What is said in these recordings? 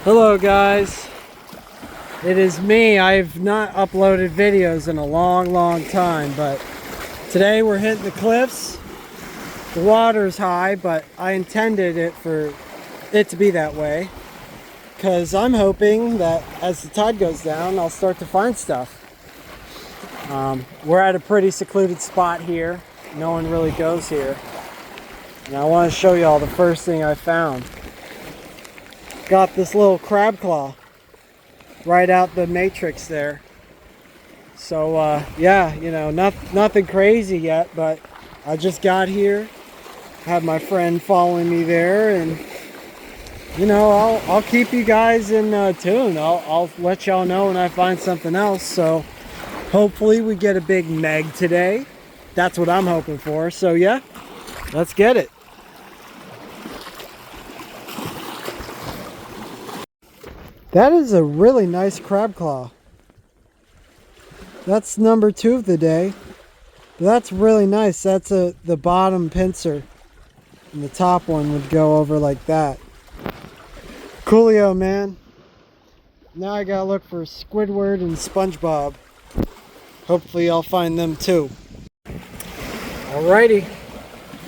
Hello guys, it is me. I've not uploaded videos in a long time, but today we're hitting the cliffs. The water's high, but I intended it for it to be that way because I'm hoping that as the tide goes down, I'll start to find stuff. We're at a pretty secluded spot here. No one really goes here. And I want to show you all the first thing I found. Got this little crab claw right out the matrix there. So yeah, you know, nothing crazy yet, but I just got here, had my friend following me there, and you know, I'll keep you guys in tune. I'll let y'all know when I find something else. So hopefully we get a big Meg today. That's what I'm hoping for. So yeah, let's get it. That is a really nice crab claw. That's number 2 of the day. That's really nice. That's the bottom pincer. And the top one would go over like that. Coolio, man. Now I gotta look for Squidward and SpongeBob. Hopefully I'll find them too. Alrighty.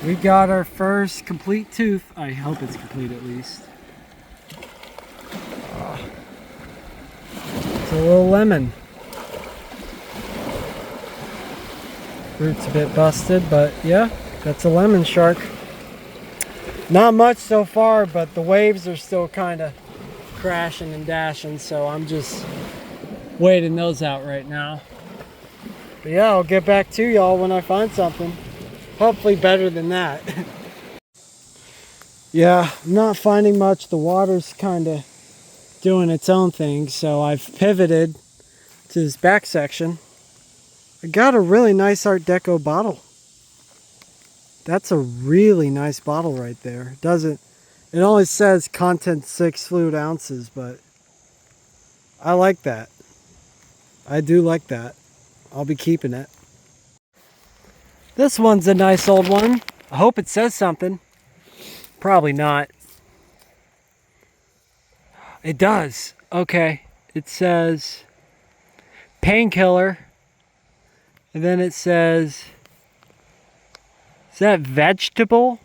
We got our first complete tooth. I hope it's complete at least. It's a little lemon. Root's a bit busted, but yeah, that's a lemon shark. Not much so far, but the waves are still kind of crashing and dashing, so I'm just waiting those out right now. But yeah, I'll get back to y'all when I find something. Hopefully better than that. Yeah, I'm not finding much. The water's kind of doing its own thing, so I've pivoted to this back section. I got a really nice Art Deco bottle. That's a really nice bottle right there. It only says content 6 fluid ounces, but I like that. I do like that. I'll be keeping it. This one's a nice old one. I hope it says something. Probably not. It does. Okay. It says painkiller. And then it says, is that vegetable?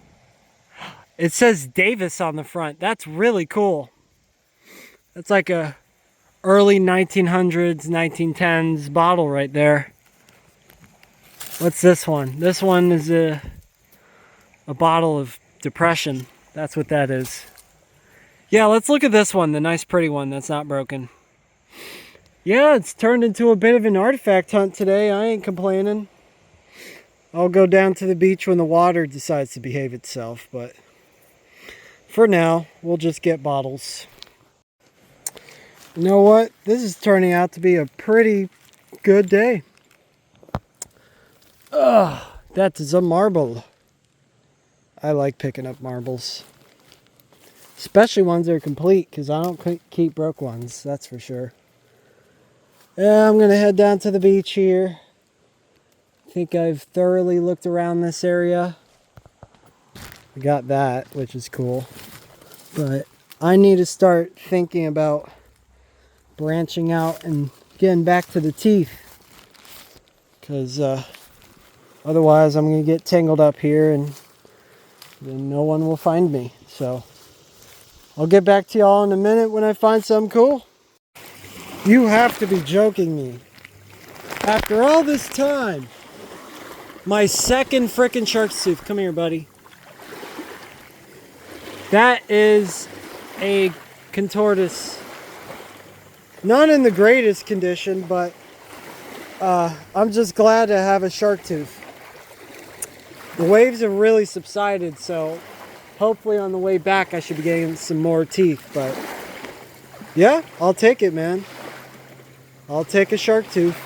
It says Davis on the front. That's really cool. That's like a early 1900s, 1910s bottle right there. What's this one? This one is a bottle of depression. That's what that is. Yeah, let's look at this one, the nice pretty one that's not broken. Yeah, it's turned into a bit of an artifact hunt today. I ain't complaining. I'll go down to the beach when the water decides to behave itself, but for now, we'll just get bottles. You know what? This is turning out to be a pretty good day. That is a marble. I like picking up marbles. Especially ones that are complete, because I don't keep broke ones, that's for sure. Yeah, I'm going to head down to the beach here. I think I've thoroughly looked around this area. I got that, which is cool. But I need to start thinking about branching out and getting back to the teeth. Because otherwise I'm going to get tangled up here and then no one will find me. So I'll get back to y'all in a minute when I find something cool. You have to be joking me. After all this time, my second frickin' shark's tooth. Come here, buddy. That is a contortus. Not in the greatest condition, but I'm just glad to have a shark tooth. The waves have really subsided, so hopefully on the way back I should be getting some more teeth. But yeah, I'll take it, man. I'll take a shark tooth.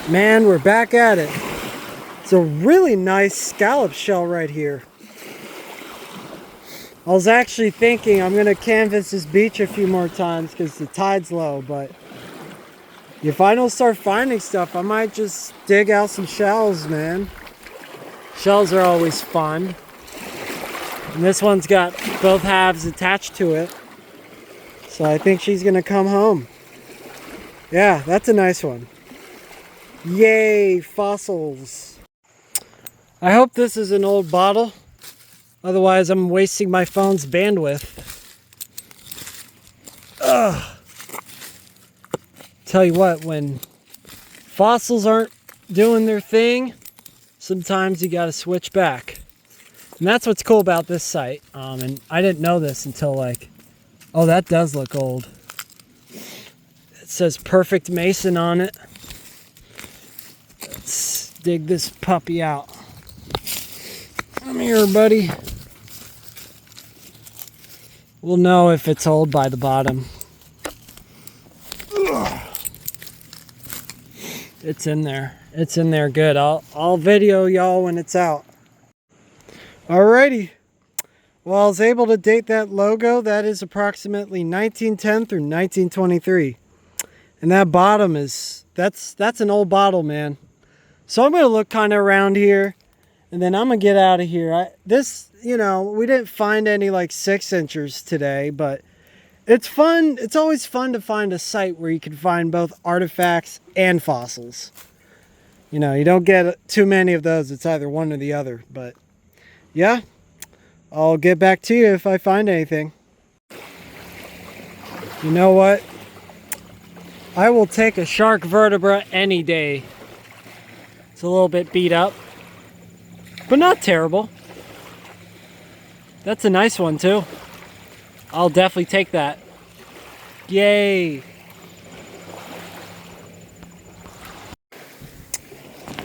Man, we're back at it. It's a really nice scallop shell right here. I was actually thinking I'm going to canvas this beach a few more times because the tide's low, but if I don't start finding stuff, I might just dig out some shells, man. Shells are always fun. And this one's got both halves attached to it. So I think she's gonna come home. Yeah, that's a nice one. Yay, fossils. I hope this is an old bottle. Otherwise, I'm wasting my phone's bandwidth. Ugh. Tell you what, when fossils aren't doing their thing, sometimes you gotta switch back. And that's what's cool about this site. And I didn't know this until like, oh, that does look old. It says Perfect Mason on it. Let's dig this puppy out. Come here, buddy. We'll know if it's old by the bottom. Ugh. It's in there. It's in there good. I'll video y'all when it's out. Alrighty. Well, I was able to date that logo. That is approximately 1910 through 1923. And that bottom is, that's an old bottle, man. So I'm going to look kind of around here. And then I'm going to get out of here. You know, we didn't find any like 6-inchers today. But it's fun. It's always fun to find a site where you can find both artifacts and fossils. You know, you don't get too many of those. It's either one or the other. But yeah, I'll get back to you if I find anything. You know what? I will take a shark vertebra any day. It's a little bit beat up, but not terrible. That's a nice one too. I'll definitely take that. Yay!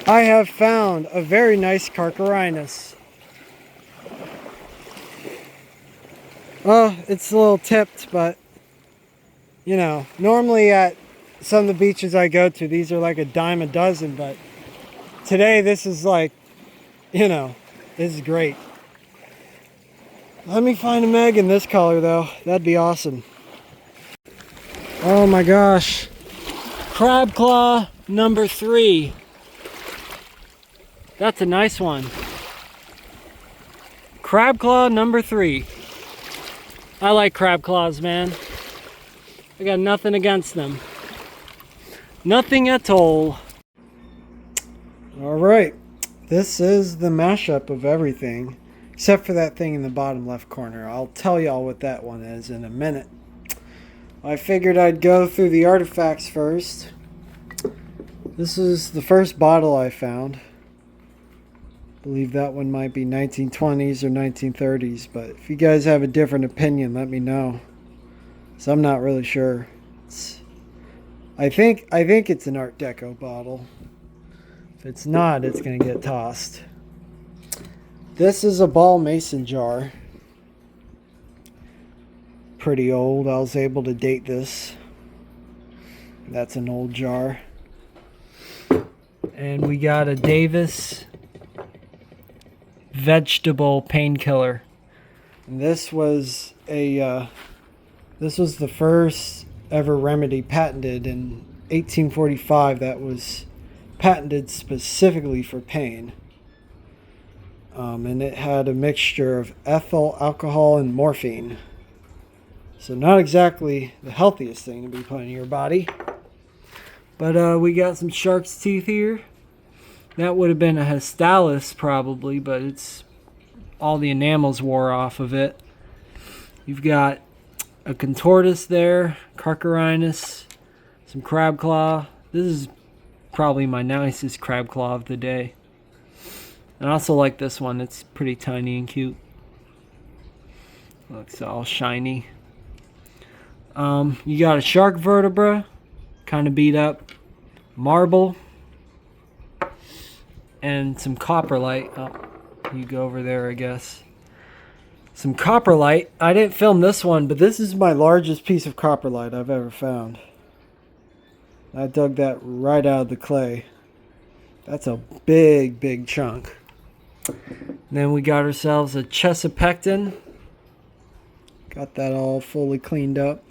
I have found a very nice Carcharinus. Oh, it's a little tipped, but you know, normally at some of the beaches I go to, these are like a dime a dozen, but today this is like, you know, this is great. Let me find a Meg in this color though. That'd be awesome. Oh my gosh. Crab claw number 3. That's a nice one. Crab claw number 3. I like crab claws, man. I got nothing against them. Nothing at all. Alright. This is the mashup of everything. Except for that thing in the bottom left corner. I'll tell y'all what that one is in a minute. I figured I'd go through the artifacts first. This is the first bottle I found. I believe that one might be 1920s or 1930s. But if you guys have a different opinion, let me know. So I'm not really sure. I think it's an Art Deco bottle. If it's not, it's going to get tossed. This is a ball mason jar. Pretty old. I was able to date this. That's an old jar. And we got a Davis vegetable painkiller. And this was the first ever remedy patented in 1845 that was patented specifically for pain. And it had a mixture of ethyl alcohol and morphine. So not exactly the healthiest thing to be putting in your body. But we got some shark's teeth here. That would have been a Hastalis probably, but it's all the enamels wore off of it. You've got a Contortus there, Carcharinus, some crab claw. This is probably my nicest crab claw of the day. And I also like this one. It's pretty tiny and cute. Looks all shiny. You got a shark vertebra, kind of beat up, marble, and some copperlite. Oh, you go over there, I guess. Some copperlite. I didn't film this one, but this is my largest piece of copperlite I've ever found. I dug that right out of the clay. That's a big, big chunk. Then we got ourselves a Chesapecten. Got that all fully cleaned up.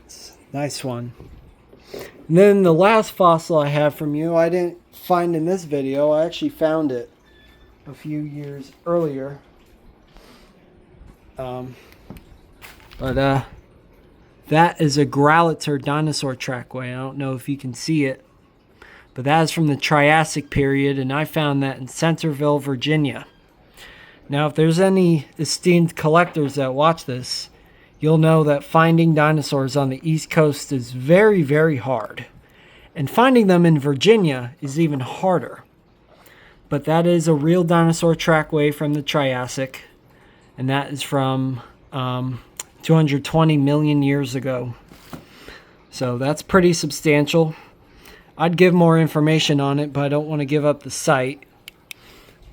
It's a nice one. And then the last fossil I have from you, I didn't find in this video. I actually found it a few years earlier. But that is a Growlitzer dinosaur trackway. I don't know if you can see it, but that is from the Triassic period, and I found that in Centerville, Virginia. Now, if there's any esteemed collectors that watch this, you'll know that finding dinosaurs on the East Coast is very, very hard. And finding them in Virginia is even harder. But that is a real dinosaur trackway from the Triassic, and that is from 220 million years ago. So that's pretty substantial. I'd give more information on it, but I don't want to give up the site.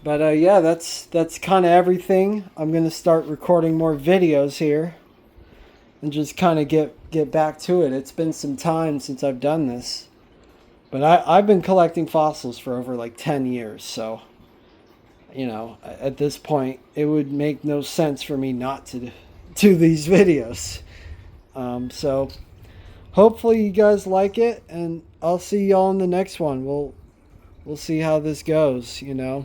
But yeah, that's kind of everything. I'm going to start recording more videos here and just kind of get back to it. It's been some time since I've done this. But I've been collecting fossils for over like 10 years, so, you know, at this point, it would make no sense for me not to do these videos. So, hopefully you guys like it, and I'll see y'all in the next one. We'll see how this goes, you know.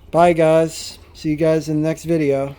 Bye, guys. See you guys in the next video.